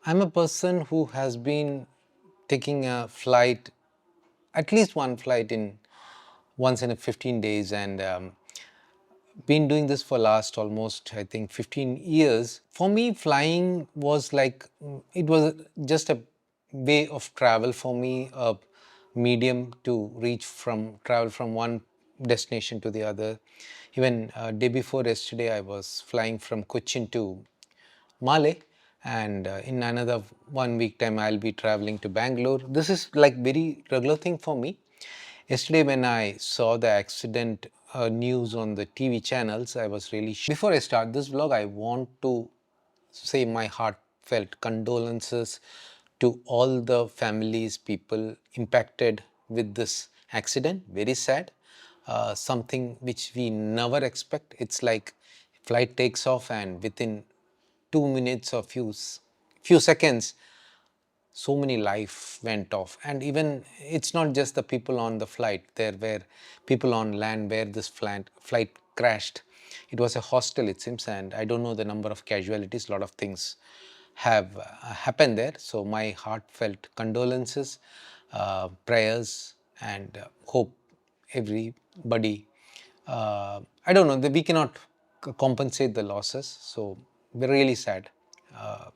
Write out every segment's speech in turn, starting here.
I'm a person who has been taking a flight, at least one flight in once in a 15 days, and been doing this for last almost I think 15 years. For me, flying was like it was just a way of travel for me, a medium to reach from travel from one destination to the other. Even day before yesterday, I was flying from Cochin to Male, and in another 1 week time I'll be traveling to Bangalore. This is like very regular thing for me. Yesterday when I saw the accident news on the TV channels, I was really shocked. Before I start this vlog, I want to say my heartfelt condolences to all the families, people impacted with this accident. Very sad. Something which we never expect. It's like flight takes off and within 2 minutes or few seconds so many life went off. And even it's not just the people on the flight, there were people on land where this flight crashed. It was a hostel, it seems, and I don't know the number of casualties. A lot of things have happened there, so my heartfelt condolences, prayers, and hope everybody, I don't know, we cannot compensate the losses, so we're really sad.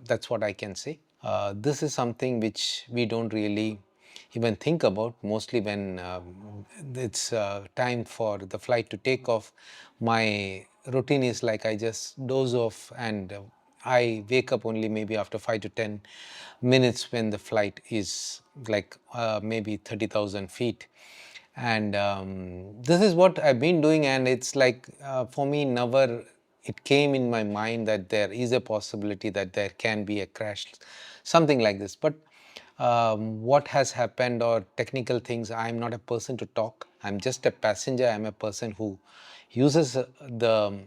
That's what I can say. This is something which we don't really even think about. Mostly when it's time for the flight to take off, my routine is like I just doze off, and I wake up only maybe after 5 to 10 minutes when the flight is like maybe 30,000 feet. And this is what I've been doing, and it's like for me, never it came in my mind that there is a possibility that there can be a crash, something like this. But what has happened or technical things, I'm not a person to talk. I'm just a passenger. I'm a person who uses the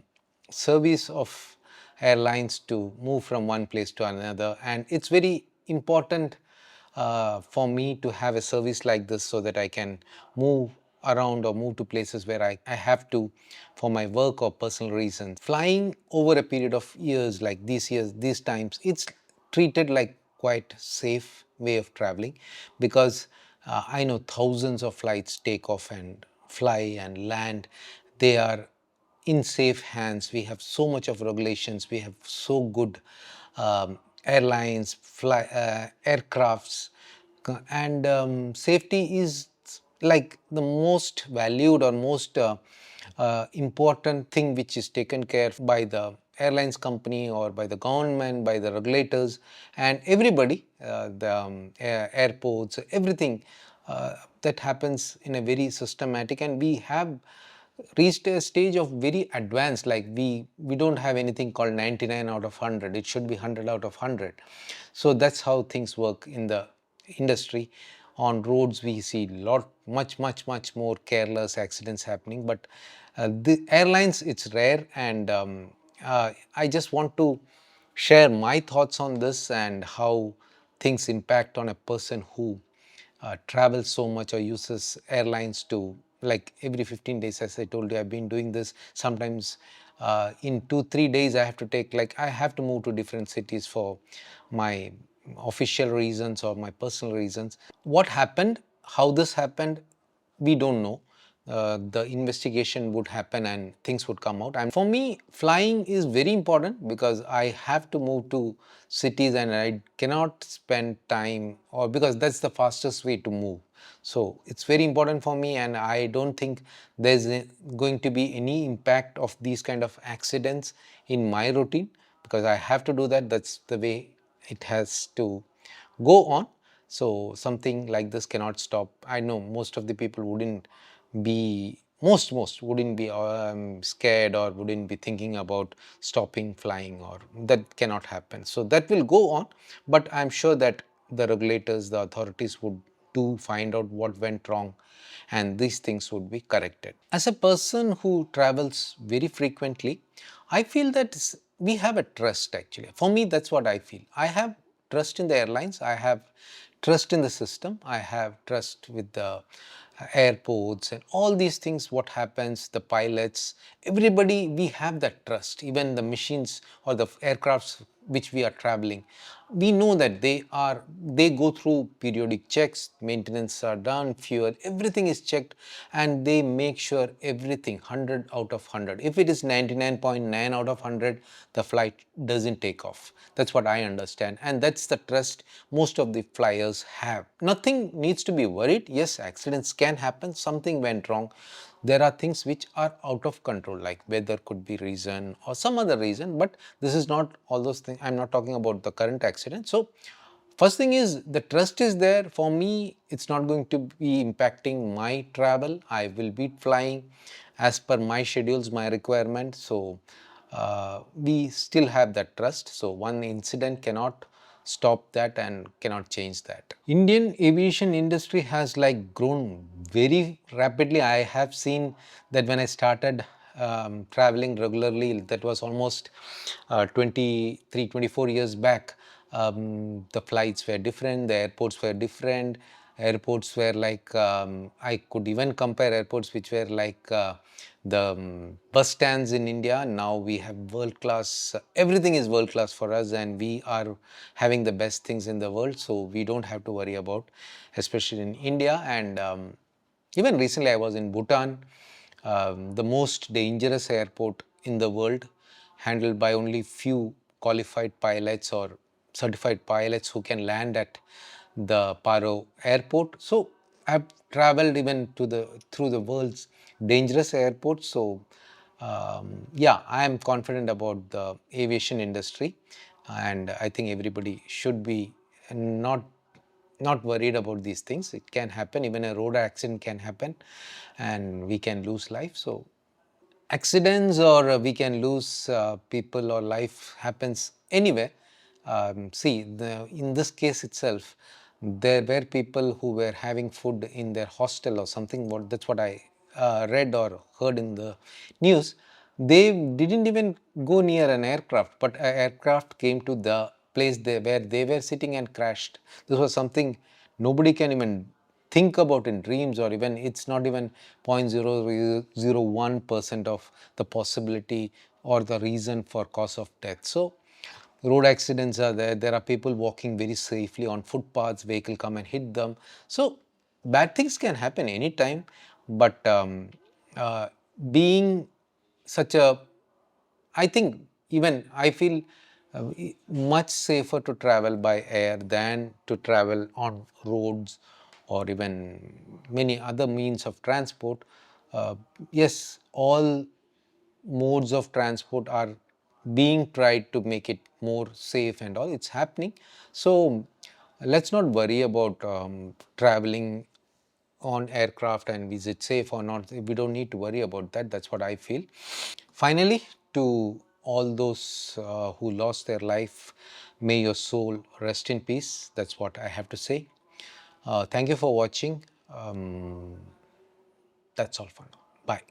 service of airlines to move from one place to another, and it's very important for me to have a service like this so that I can move around or move to places where I have to for my work or personal reasons. Flying over a period of years, like these years, these times, it's treated like quite safe way of traveling, because I know thousands of flights take off and fly and land. They are in safe hands. We have so much of regulations. We have so good airlines, aircrafts, and safety is like the most valued or most important thing which is taken care of by the airlines company or by the government, by the regulators, and everybody, the airports, everything that happens in a very systematic. And we have reached a stage of very advanced, like we don't have anything called 99 out of 100. It should be 100 out of 100. So that's how things work in the industry. On roads we see much more careless accidents happening, but the airlines, it's rare. And I just want to share my thoughts on this and how things impact on a person who travels so much or uses airlines to, like every 15 days, as I told you, I've been doing this. Sometimes in 2 3 days I have to take, like I have to move to different cities for my official reasons or my personal reasons. What happened, how this happened, we don't know. The investigation would happen and things would come out. And for me, flying is very important because I have to move to cities and I cannot spend time, or because that's the fastest way to move. So it's very important for me, and I don't think there's going to be any impact of these kind of accidents in my routine, because I have to do that. That's the way it has to go on. So something like this cannot stop. I know most of the people wouldn't be, most wouldn't be scared or wouldn't be thinking about stopping flying, or that cannot happen. So that will go on, but I'm sure that the regulators, the authorities would do find out what went wrong, and these things would be corrected. As a person who travels very frequently, I feel that we have a trust actually. For me, that's what I feel. I have trust in the airlines. I have trust in the system. I have trust with the airports and all these things. What happens, the pilots, everybody, we have that trust. Even the machines or the aircrafts which we are traveling, we know that they go through periodic checks, maintenance are done, fuel, everything is checked, and they make sure everything 100 out of 100. If it is 99.9 out of 100, the flight doesn't take off. That's what I understand, and that's the trust most of the flyers have. Nothing needs to be worried. Yes, accidents can happen, something went wrong. There are things which are out of control, like weather could be reason or some other reason, but this is not all those things. I'm not talking about the current accident. So first thing is the trust is there. For me, it's not going to be impacting my travel. I will be flying as per my schedules, my requirements. So we still have that trust. So one incident cannot stop that and cannot change that. Indian aviation industry has like grown very rapidly. I have seen that when I started traveling regularly, that was almost 23, 24 years back. The flights were different, the airports were different. Airports were like, I could even compare airports which were like the bus stands in India. Now we have world class, everything is world class for us, and we are having the best things in the world. So we don't have to worry about, especially in India. And even recently I was in Bhutan, the most dangerous airport in the world, handled by only few qualified pilots or certified pilots who can land at the Paro airport. So I've traveled even to the through the world's dangerous airports. So yeah, I am confident about the aviation industry, and I think everybody should be not not worried about these things. It can happen, even a road accident can happen, and we can lose life. So accidents or we can lose people or life happens anyway. See, in this case itself, there were people who were having food in their hostel or something. That's what I read or heard in the news. They didn't even go near an aircraft, but an aircraft came to the place where they were sitting and crashed. This was something nobody can even think about in dreams, or even it's not even 0.001% of the possibility or the reason for cause of death. So road accidents are there. There are people walking very safely on footpaths, vehicle come and hit them. So bad things can happen anytime, but uh, being such a, I think, even I feel much safer to travel by air than to travel on roads or even many other means of transport. Uh, yes, all modes of transport are being tried to make it more safe and all. It's happening. So let's not worry about traveling on aircraft and is it safe or not. We don't need to worry about that. That's what I feel. Finally, to all those who lost their life, may your soul rest in peace. That's what I have to say. Thank you for watching. That's all for now. Bye.